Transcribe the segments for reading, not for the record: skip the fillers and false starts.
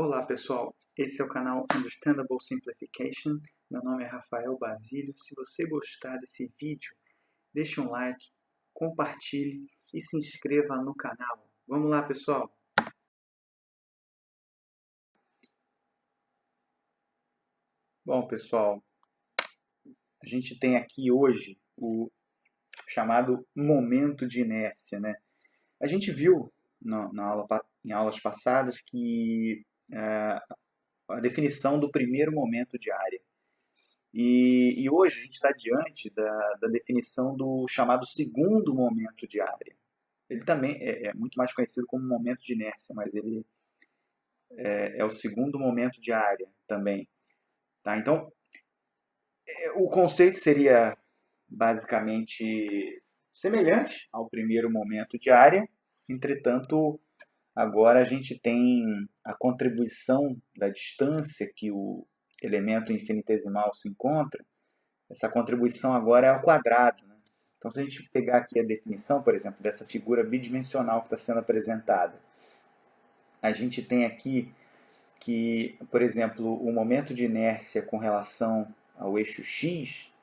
Olá pessoal, esse é o canal Understandable Simplification. Meu nome é Rafael Basílio. Se você gostar desse vídeo, deixe um like, compartilhe e se inscreva no canal. Vamos lá pessoal! Bom pessoal, a gente tem aqui hoje o chamado momento de inércia, né? A gente viu em aulas passadas que a definição do primeiro momento de área. E hoje a gente está diante da definição do chamado segundo momento de área. Ele também é muito mais conhecido como momento de inércia, mas ele é o segundo momento de área também. Tá? Então, o conceito seria basicamente semelhante ao primeiro momento de área, entretanto, agora a gente tem a contribuição da distância que o elemento infinitesimal se encontra. Essa contribuição agora é ao quadrado. Né? Então, se a gente pegar aqui a definição, por exemplo, dessa figura bidimensional que está sendo apresentada, a gente tem aqui que, por exemplo, o momento de inércia com relação ao eixo x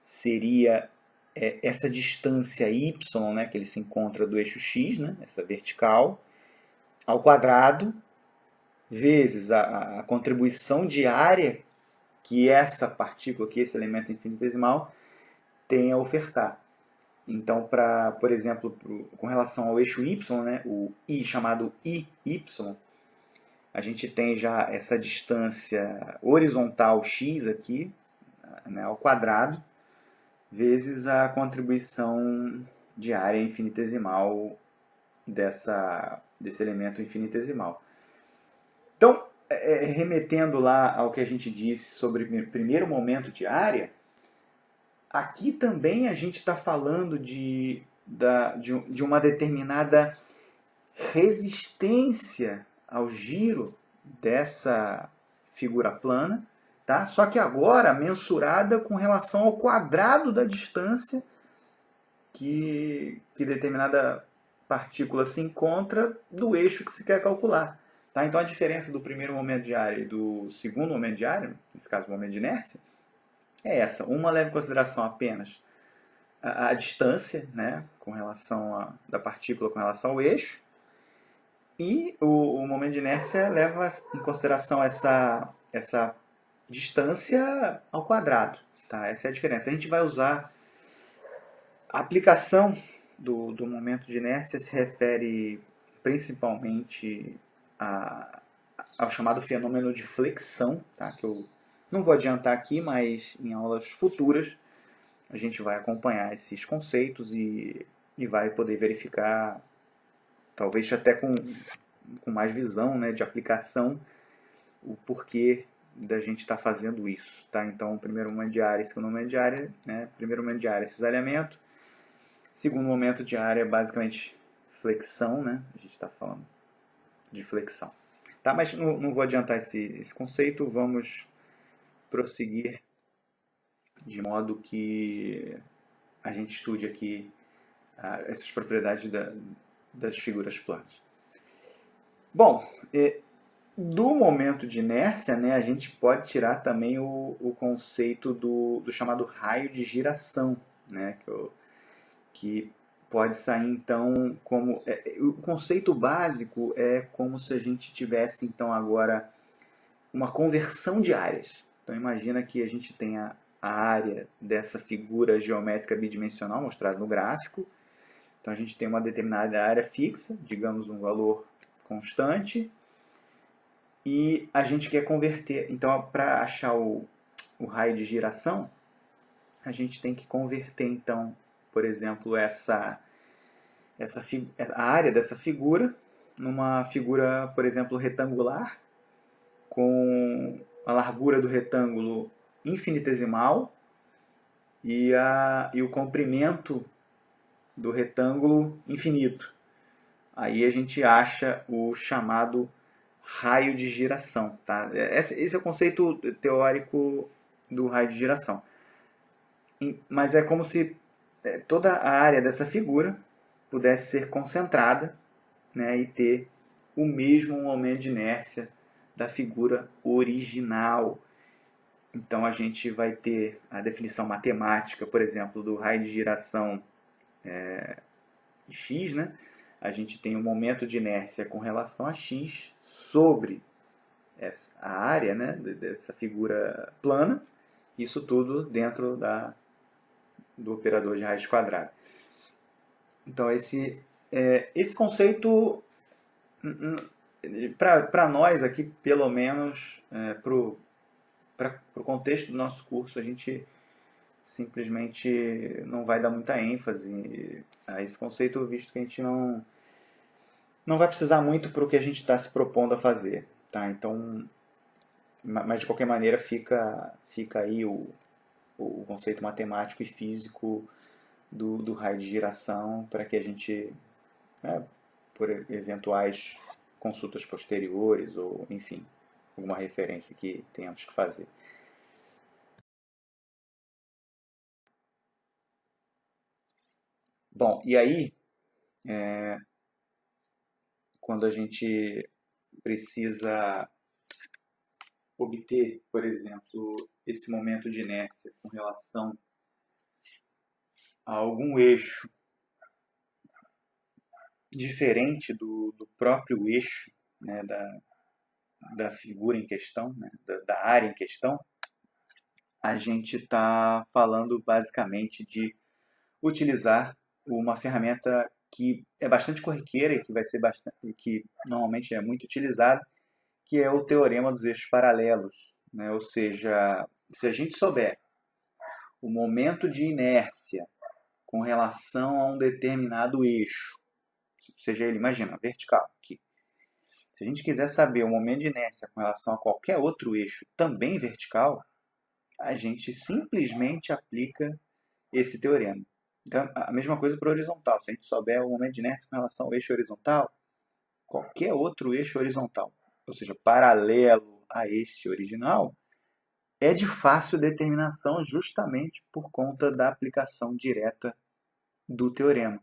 seria essa distância y, né, que ele se encontra do eixo x, né, essa vertical, ao quadrado, vezes a contribuição de área que essa partícula, que esse elemento infinitesimal, tem a ofertar. Então, por exemplo, com relação ao eixo y, né, o I chamado IY, a gente tem já essa distância horizontal x aqui, né, ao quadrado, vezes a contribuição de área infinitesimal desse elemento infinitesimal. Então, remetendo lá ao que a gente disse sobre o primeiro momento de área, aqui também a gente está falando de uma determinada resistência ao giro dessa figura plana, tá? Só que agora mensurada com relação ao quadrado da distância que determinada partícula se encontra do eixo que se quer calcular. Tá? Então a diferença do primeiro momento de área e do segundo momento de área, nesse caso o momento de inércia, é essa. Uma leva em consideração apenas a distância, né, com relação da partícula com relação ao eixo, e o momento de inércia leva em consideração essa distância ao quadrado. Tá? Essa é a diferença. A gente vai usar a aplicação do momento de inércia se refere principalmente ao chamado fenômeno de flexão, tá? Que eu não vou adiantar aqui, mas em aulas futuras a gente vai acompanhar esses conceitos e vai poder verificar, talvez até com mais visão, né, de aplicação, o porquê da gente estar fazendo isso. Tá? Então, primeiro momento de área, segundo momento de área, né? Primeiro momento de área, cisalhamento. Segundo momento de área, basicamente flexão, né? A gente está falando de flexão. Tá? Mas não vou adiantar esse conceito, vamos prosseguir de modo que a gente estude aqui essas propriedades das figuras planas. Bom, do momento de inércia, né, a gente pode tirar também o conceito do chamado raio de giração, né, que pode sair então como... o conceito básico é como se a gente tivesse então agora uma conversão de áreas. Então imagina que a gente tenha a área dessa figura geométrica bidimensional mostrada no gráfico. Então a gente tem uma determinada área fixa, digamos um valor constante, e a gente quer converter. Então, para achar o raio de giração, a gente tem que converter, então, por exemplo, a área dessa figura numa figura, por exemplo, retangular, com a largura do retângulo infinitesimal e o comprimento do retângulo infinito. Aí a gente acha o chamado raio de giração. Tá? Esse é o conceito teórico do raio de giração. Mas é como se toda a área dessa figura pudesse ser concentrada, né, e ter o mesmo momento de inércia da figura original. Então a gente vai ter a definição matemática, por exemplo, do raio de giração x, né? A gente tem o momento de inércia com relação a x sobre a área, né, dessa figura plana, isso tudo dentro do operador de raiz quadrada. Então esse conceito, para nós aqui, pelo menos, para o contexto do nosso curso, a gente simplesmente não vai dar muita ênfase a esse conceito, visto que a gente não vai precisar muito para o que a gente está se propondo a fazer. Tá? Então, mas de qualquer maneira fica aí o conceito matemático e físico do raio de giração para que a gente, por eventuais consultas posteriores ou, enfim, alguma referência que tenhamos que fazer. Bom, e aí, quando a gente precisa obter, por exemplo, esse momento de inércia com relação a algum eixo diferente do próprio eixo, né, da figura em questão, né, da área em questão, a gente está falando basicamente de utilizar uma ferramenta que é bastante corriqueira e que vai ser que normalmente é muito utilizada, que é o teorema dos eixos paralelos, né? Ou seja, se a gente souber o momento de inércia com relação a um determinado eixo, seja ele, imagina, vertical aqui. Se a gente quiser saber o momento de inércia com relação a qualquer outro eixo também vertical, a gente simplesmente aplica esse teorema. Então, a mesma coisa para o horizontal. Se a gente souber o momento de inércia com relação ao eixo horizontal, qualquer outro eixo horizontal, ou seja, paralelo a este original, é de fácil determinação justamente por conta da aplicação direta do teorema.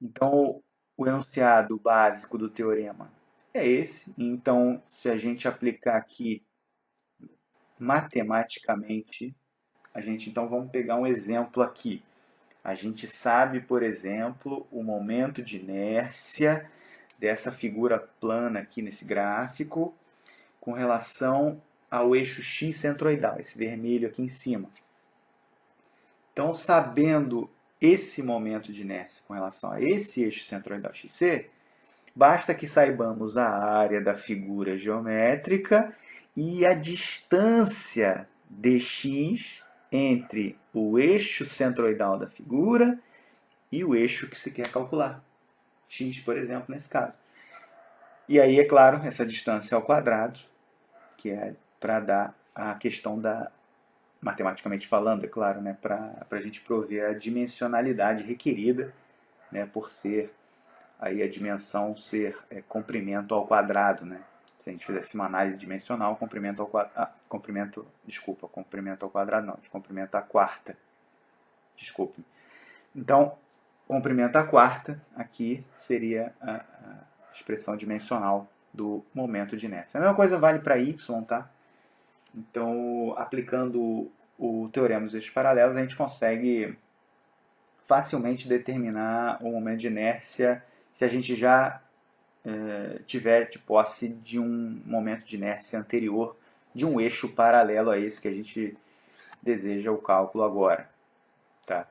Então, o enunciado básico do teorema é esse. Então, se a gente aplicar aqui matematicamente, então vamos pegar um exemplo aqui. A gente sabe, por exemplo, o momento de inércia dessa figura plana aqui nesse gráfico com relação ao eixo x centroidal, esse vermelho aqui em cima. Então, sabendo esse momento de inércia com relação a esse eixo centroidal xc, basta que saibamos a área da figura geométrica e a distância dx entre o eixo centroidal da figura e o eixo que se quer calcular. X, por exemplo, nesse caso. E aí, é claro, essa distância ao quadrado, que é para dar a questão da, matematicamente falando, é claro, né, para a gente prover a dimensionalidade requerida, né, por ser aí a dimensão ser comprimento ao quadrado, né? Se a gente fizesse uma análise dimensional, comprimento ao quadrado, comprimento ao quadrado não, de comprimento à quarta, desculpe. Então, comprimento à quarta aqui seria a expressão dimensional do momento de inércia. A mesma coisa vale para y, tá? Então, aplicando o teorema dos eixos paralelos, a gente consegue facilmente determinar o momento de inércia se a gente já tiver de posse de um momento de inércia anterior de um eixo paralelo a esse que a gente deseja o cálculo agora. Tá?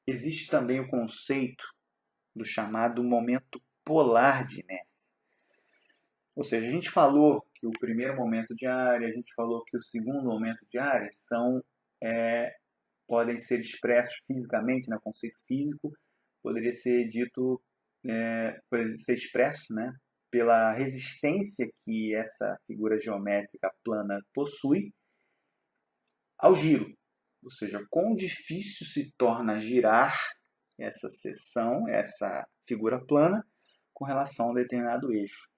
Existe também o conceito do chamado momento polar de inércia. Ou seja, a gente falou que o primeiro momento de área, a gente falou que o segundo momento de área podem ser expressos fisicamente, né? O conceito físico poderia ser dito, pode ser expresso, né? Pela resistência que essa figura geométrica plana possui ao giro. Ou seja, quão difícil se torna girar essa seção, essa figura plana, com relação a um determinado eixo.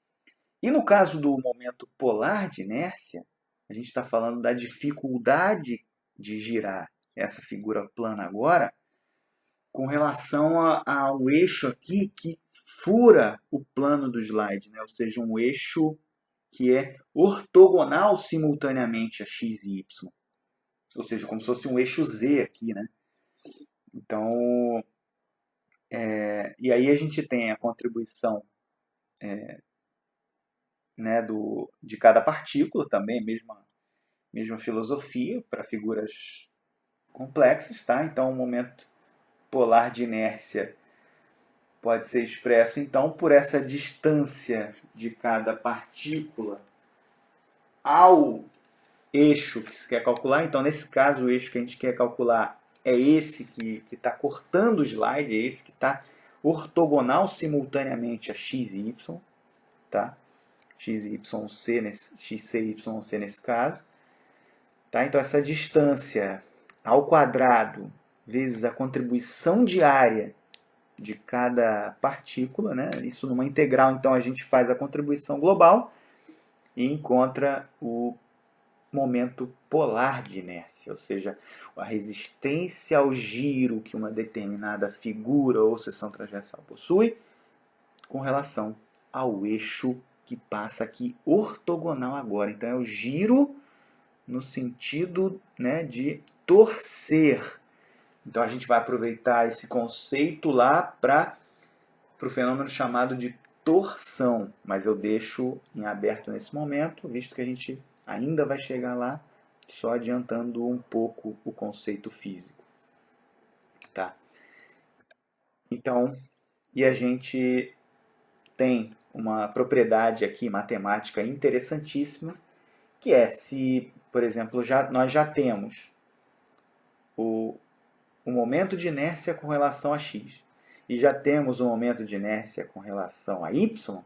E no caso do momento polar de inércia, a gente está falando da dificuldade de girar essa figura plana agora com relação a um eixo aqui que fura o plano do slide, né? Ou seja, um eixo que é ortogonal simultaneamente a x e y. Ou seja, como se fosse um eixo z aqui, né? Então, e aí a gente tem a contribuição, né, de cada partícula também, mesma filosofia para figuras complexas, tá? Então, o momento polar de inércia pode ser expresso então por essa distância de cada partícula ao eixo que se quer calcular. Então, nesse caso, o eixo que a gente quer calcular é esse que está cortando o slide, é esse que está ortogonal simultaneamente a x e y, tá? X e yc xc e yc nesse caso. Tá? Então, essa distância ao quadrado vezes a contribuição diária de cada partícula, né? Isso numa integral, então a gente faz a contribuição global e encontra o momento polar de inércia, ou seja, a resistência ao giro que uma determinada figura ou seção transversal possui com relação ao eixo que passa aqui ortogonal agora. Então é o giro no sentido, né, de torcer. Então a gente vai aproveitar esse conceito lá para o fenômeno chamado de torção, mas eu deixo em aberto nesse momento, visto que a gente ainda vai chegar lá, só adiantando um pouco o conceito físico. Tá? Então, e a gente tem uma propriedade aqui matemática interessantíssima, que é se, por exemplo, nós já temos o momento de inércia com relação a x e já temos o momento de inércia com relação a y,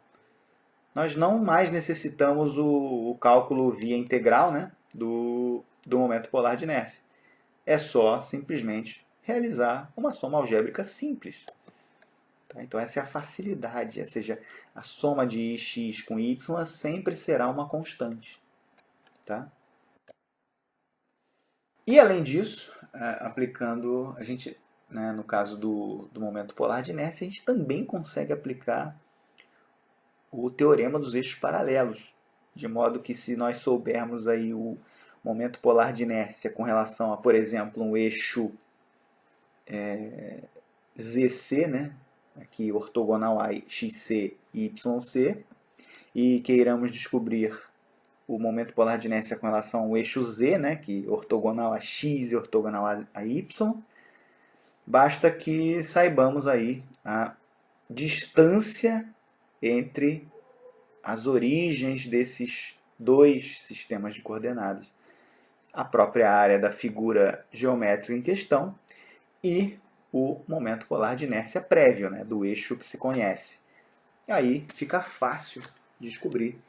nós não mais necessitamos o cálculo via integral, né, do momento polar de inércia. É só simplesmente realizar uma soma algébrica simples. Tá? Então essa é a facilidade, ou seja, a soma de x com y sempre será uma constante. Tá? E além disso, aplicando, a gente, né, no caso do momento polar de inércia, a gente também consegue aplicar o teorema dos eixos paralelos, de modo que se nós soubermos aí o momento polar de inércia com relação a, por exemplo, um eixo ZC, né, aqui ortogonal a XC e YC, e queiramos descobrir o momento polar de inércia com relação ao eixo Z, né, que é ortogonal a X e ortogonal a Y, basta que saibamos aí a distância entre as origens desses dois sistemas de coordenadas, a própria área da figura geométrica em questão e o momento polar de inércia prévio, né, do eixo que se conhece. E aí fica fácil descobrir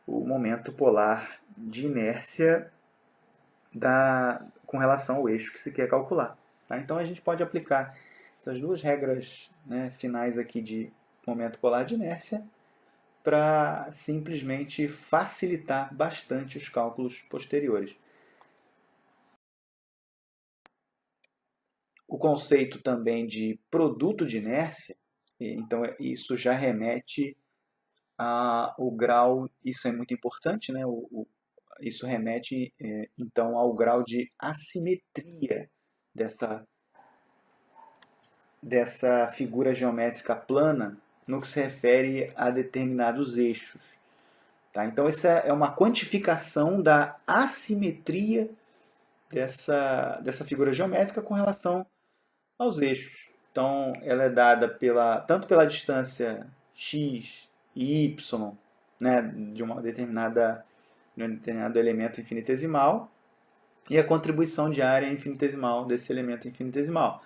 o momento polar de inércia com relação ao eixo que se quer calcular. Tá? Então a gente pode aplicar essas duas regras, né, finais aqui de momento polar de inércia para simplesmente facilitar bastante os cálculos posteriores. O conceito também de produto de inércia, então isso já remete ao grau, isso é muito importante, né? Isso remete então ao grau de assimetria dessa figura geométrica plana no que se refere a determinados eixos. Tá? Então, essa é uma quantificação da assimetria dessa figura geométrica com relação aos eixos. Então, ela é dada tanto pela distância x e y, né, de um determinado elemento infinitesimal, e a contribuição de área infinitesimal desse elemento infinitesimal.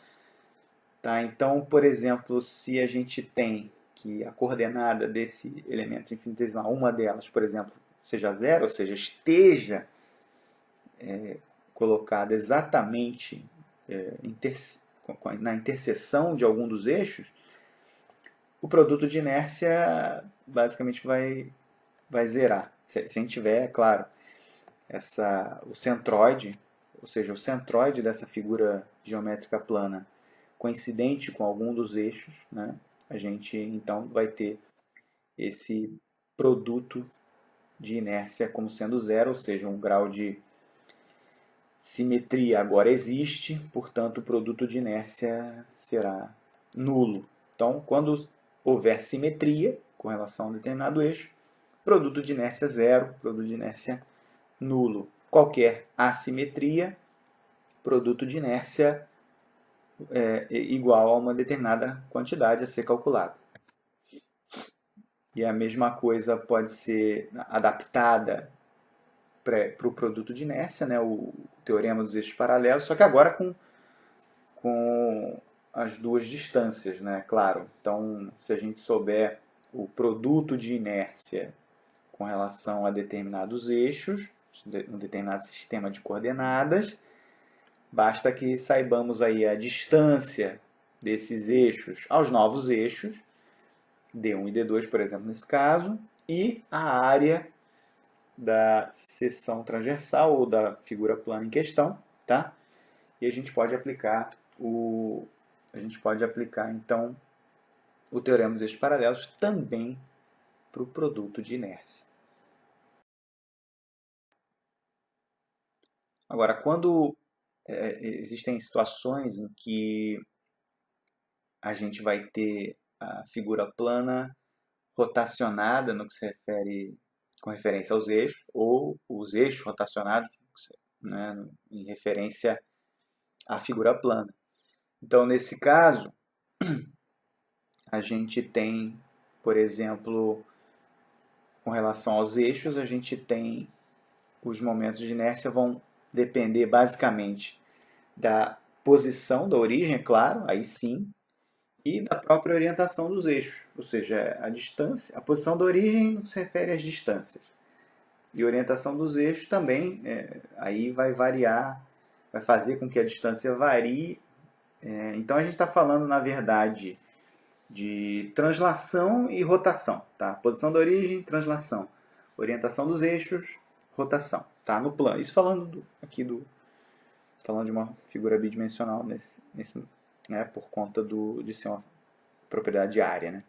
Tá? Então, por exemplo, se a gente tem que a coordenada desse elemento infinitesimal, uma delas, por exemplo, seja zero, ou seja, esteja colocada exatamente na interseção de algum dos eixos, o produto de inércia basicamente vai zerar. Se a gente tiver, claro, o centroide, ou seja, o centroide dessa figura geométrica plana coincidente com algum dos eixos, né, a gente então vai ter esse produto de inércia como sendo zero, ou seja, um grau de simetria agora existe, portanto o produto de inércia será nulo. Então, quando houver simetria com relação a um determinado eixo, produto de inércia zero, produto de inércia nulo. Qualquer assimetria, produto de inércia igual a uma determinada quantidade a ser calculada. E a mesma coisa pode ser adaptada para o produto de inércia, né, o teorema dos eixos paralelos, só que agora com as duas distâncias, né, claro. Então, se a gente souber o produto de inércia com relação a determinados eixos, um determinado sistema de coordenadas, basta que saibamos aí a distância desses eixos aos novos eixos, D1 e D2, por exemplo, nesse caso, e a área da seção transversal ou da figura plana em questão, tá? E a gente pode aplicar então o teorema dos eixos paralelos também para o produto de inércia. Agora, quando existem situações em que a gente vai ter a figura plana rotacionada no que se refere com referência aos eixos, ou os eixos rotacionados, né, em referência à figura plana. Então, nesse caso, a gente tem, por exemplo, com relação aos eixos, a gente tem os momentos de inércia vão depender basicamente da posição da origem, é claro, aí sim, e da própria orientação dos eixos, ou seja, a distância, a posição da origem se refere às distâncias. E a orientação dos eixos também, aí vai variar, vai fazer com que a distância varie. Então a gente está falando, na verdade, de translação e rotação. Tá? Posição da origem, translação. Orientação dos eixos, rotação. Tá? No plano. Isso falando falando de uma figura bidimensional né, por conta de ser uma propriedade área. Né?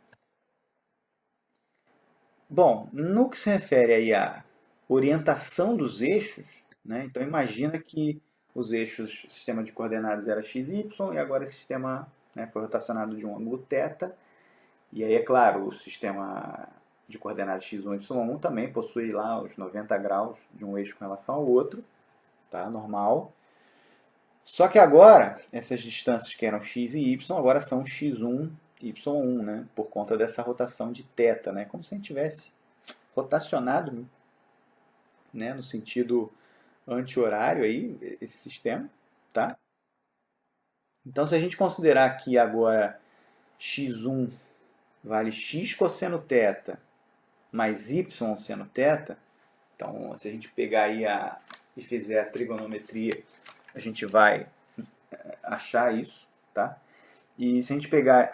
Bom, no que se refere aí à orientação dos eixos, né, então imagina que os eixos, o sistema de coordenadas era x, y, e agora esse sistema, né, foi rotacionado de um ângulo θ, e aí é claro, o sistema de coordenadas x1 e y1 também possui lá os 90 graus de um eixo com relação ao outro, tá, normal. Só que agora, essas distâncias que eram x e y, agora são x1 e y1, né, por conta dessa rotação de θ, né, como se a gente tivesse rotacionado, né, no sentido anti-horário aí, esse sistema, tá? Então, se a gente considerar que agora x1 vale x cosseno θ mais y seno θ, então se a gente pegar aí e fizer a trigonometria, a gente vai achar isso, tá? E se a gente pegar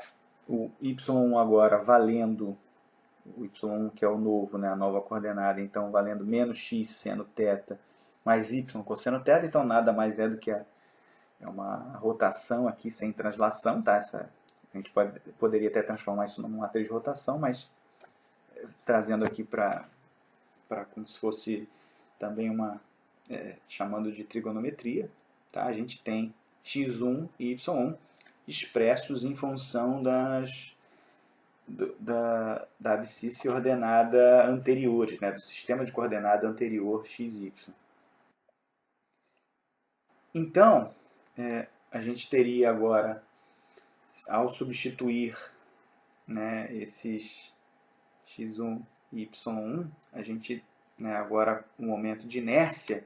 o y1 agora valendo o y1 que é o novo, né, a nova coordenada, então valendo menos x seno θ mais y cosseno θ, então nada mais é do que uma rotação aqui sem translação, tá? A gente poderia até transformar isso numa matriz de rotação, mas trazendo aqui para como se fosse também chamando de trigonometria, tá? A gente tem x1 e y1 expressos em função da abscissa ordenada anteriores, né? Do sistema de coordenada anterior xy. Então, a gente teria agora, ao substituir, né, esses x1 e y1, a gente, né, agora um momento de inércia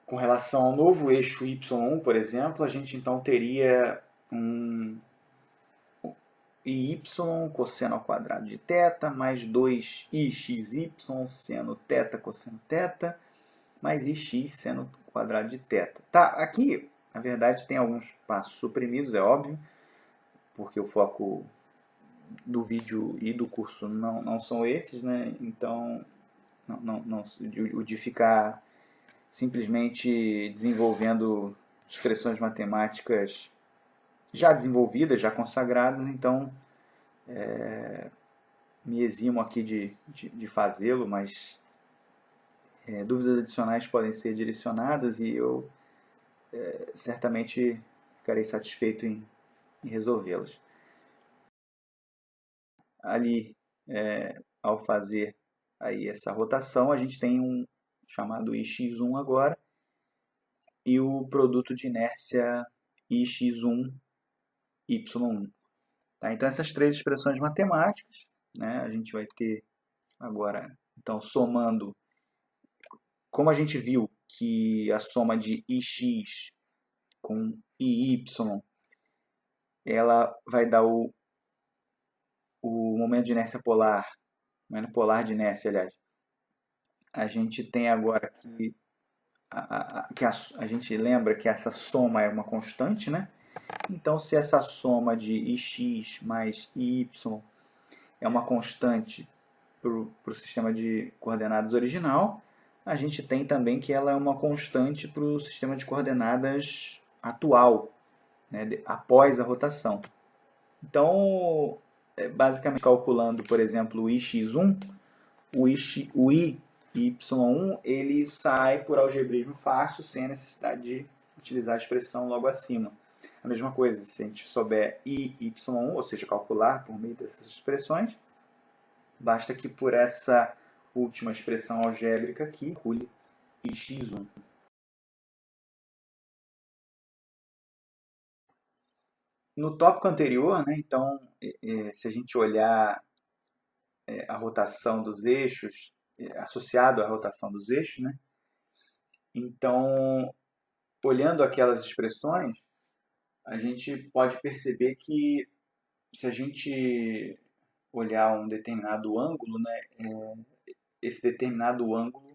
com relação ao novo eixo y1, por exemplo, a gente então teria um y cosseno ao quadrado de θ mais 2ixy seno θ cosseno θ mais ix seno quadrado de θ. Tá, aqui, na verdade, tem alguns passos suprimidos, é óbvio, porque o foco do vídeo e do curso não são esses, né? Então, o de ficar simplesmente desenvolvendo expressões matemáticas já desenvolvidas, já consagradas, então me eximo aqui de fazê-lo, mas dúvidas adicionais podem ser direcionadas e eu certamente ficarei satisfeito em resolvê-las. Ali, ao fazer aí essa rotação, a gente tem um chamado ix1 agora e o produto de inércia ix1, y1. Tá? Então, essas três expressões matemáticas, né, a gente vai ter agora, então, somando, como a gente viu que a soma de ix com iy, ela vai dar o momento de inércia polar, momento polar de inércia, aliás. A gente tem agora a gente lembra que essa soma é uma constante, né? Então, se essa soma de ix mais iy é uma constante para o sistema de coordenadas original, a gente tem também que ela é uma constante para o sistema de coordenadas atual, né, após a rotação. Então, basicamente calculando, por exemplo, o ix1, o y1 ele sai por algebrismo fácil, sem a necessidade de utilizar a expressão logo acima. A mesma coisa, se a gente souber iy1, ou seja, calcular por meio dessas expressões, basta que por essa última expressão algébrica aqui, calcule ix1. No tópico anterior, né, então, se a gente olhar a rotação dos eixos, associado à rotação dos eixos, né, então, olhando aquelas expressões, a gente pode perceber que se a gente olhar um determinado ângulo, né, esse determinado ângulo,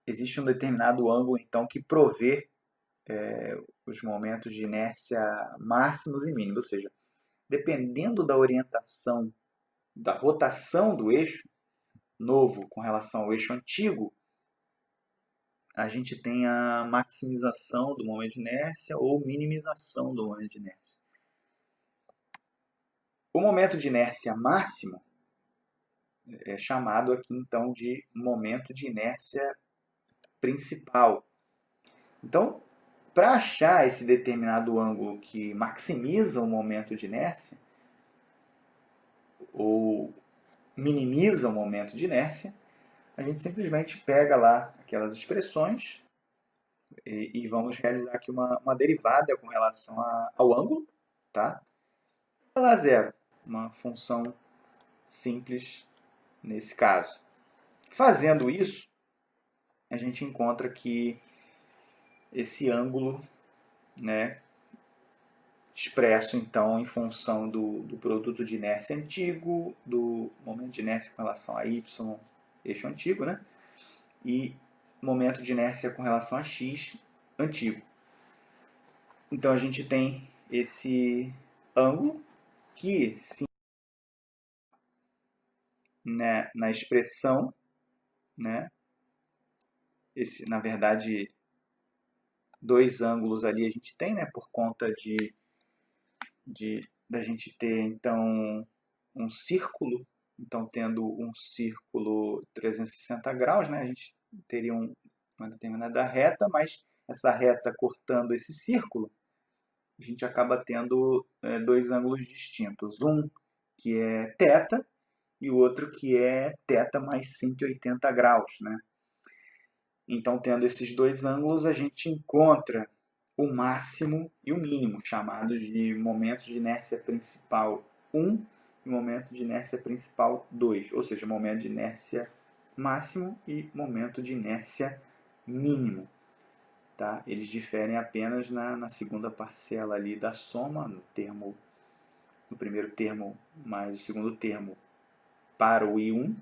existe um determinado ângulo então que provê os momentos de inércia máximos e mínimos, ou seja, dependendo da orientação, da rotação do eixo novo com relação ao eixo antigo, a gente tem a maximização do momento de inércia ou minimização do momento de inércia. O momento de inércia máximo é chamado aqui então de momento de inércia principal. Então, para achar esse determinado ângulo que maximiza o momento de inércia ou minimiza o momento de inércia, a gente simplesmente pega lá aquelas expressões e vamos realizar aqui uma derivada com relação ao ângulo, tá? Ela é zero, uma função simples nesse caso. Fazendo isso, a gente encontra que esse ângulo, né, expresso então em função do produto de inércia antigo, do momento de inércia com relação a y, eixo antigo, né, e momento de inércia com relação a x, antigo. Então a gente tem esse ângulo que, sim, né, na expressão, né, esse, na verdade, dois ângulos ali a gente tem, né, por conta da gente ter então um círculo, então tendo um círculo 360 graus, né, a gente teria uma determinada reta, mas essa reta cortando esse círculo, a gente acaba tendo dois ângulos distintos, um que é θ e o outro que é θ mais 180 graus, né? Então, tendo esses dois ângulos, a gente encontra o máximo e o mínimo, chamados de momentos de inércia principal 1 e momento de inércia principal 2, ou seja, momento de inércia máximo e momento de inércia mínimo. Tá? Eles diferem apenas na segunda parcela ali da soma, no primeiro termo mais o segundo termo para o I1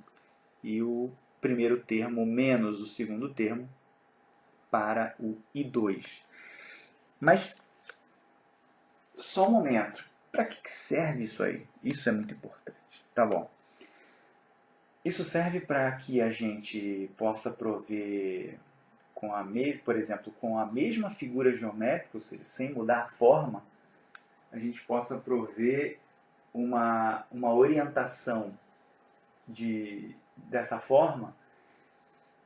e o primeiro termo menos o segundo termo para o I2. Mas, só um momento. Para que serve isso aí? Isso é muito importante. Tá bom. Isso serve para que a gente possa prover, por exemplo, com a mesma figura geométrica, ou seja, sem mudar a forma, a gente possa prover uma orientação dessa forma,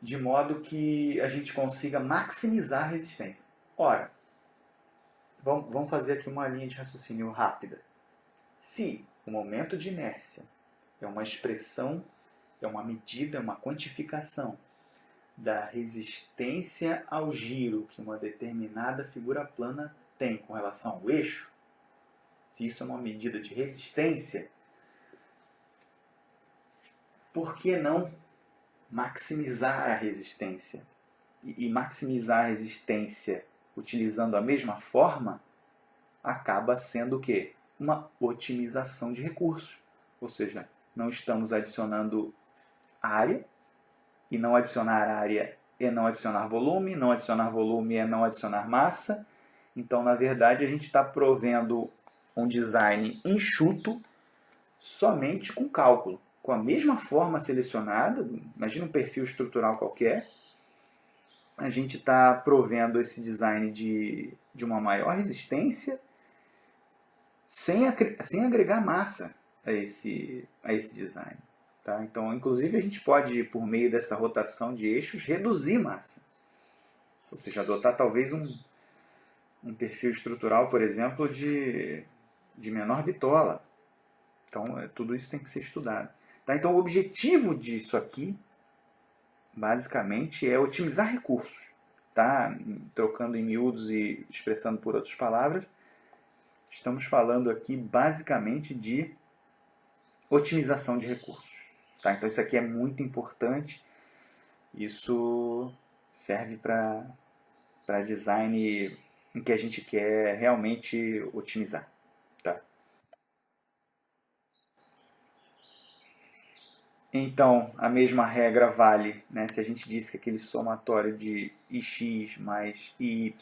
de modo que a gente consiga maximizar a resistência. Ora, vamos fazer aqui uma linha de raciocínio rápida. Se o momento de inércia é uma expressão, é uma medida, é uma quantificação da resistência ao giro que uma determinada figura plana tem com relação ao eixo, se isso é uma medida de resistência, por que não maximizar a resistência? E maximizar a resistência utilizando a mesma forma acaba sendo o quê? Uma otimização de recursos. Ou seja, não estamos adicionando área, e não adicionar área é não adicionar volume, não adicionar volume é não adicionar massa. Então, na verdade, a gente está provendo um design enxuto somente com cálculo. Com a mesma forma selecionada, imagina um perfil estrutural qualquer, a gente está provendo esse design de uma maior resistência sem agregar massa a esse design. Tá? Então, inclusive, a gente pode, por meio dessa rotação de eixos, reduzir massa. Ou seja, adotar talvez um perfil estrutural, por exemplo, de menor bitola. Então, tudo isso tem que ser estudado. Tá? Então, o objetivo disso aqui, basicamente, é otimizar recursos. Tá? Trocando em miúdos e expressando por outras palavras, estamos falando aqui, basicamente, de otimização de recursos. Tá? Então, isso aqui é muito importante. Isso serve para design em que a gente quer realmente otimizar. Tá? Então, a mesma regra vale, né? Se a gente disse que aquele somatório de ix mais iy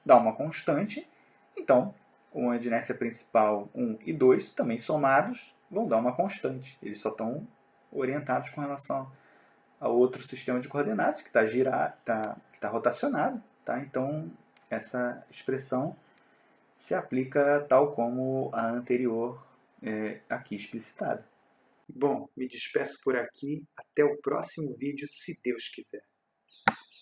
dá uma constante, então, com a de inércia principal 1 e 2, também somados, vão dar uma constante. Eles só estão orientados com relação ao outro sistema de coordenadas, que está que tá rotacionado. Tá? Então, essa expressão se aplica tal como a anterior aqui explicitada. Bom, me despeço por aqui. Até o próximo vídeo, se Deus quiser.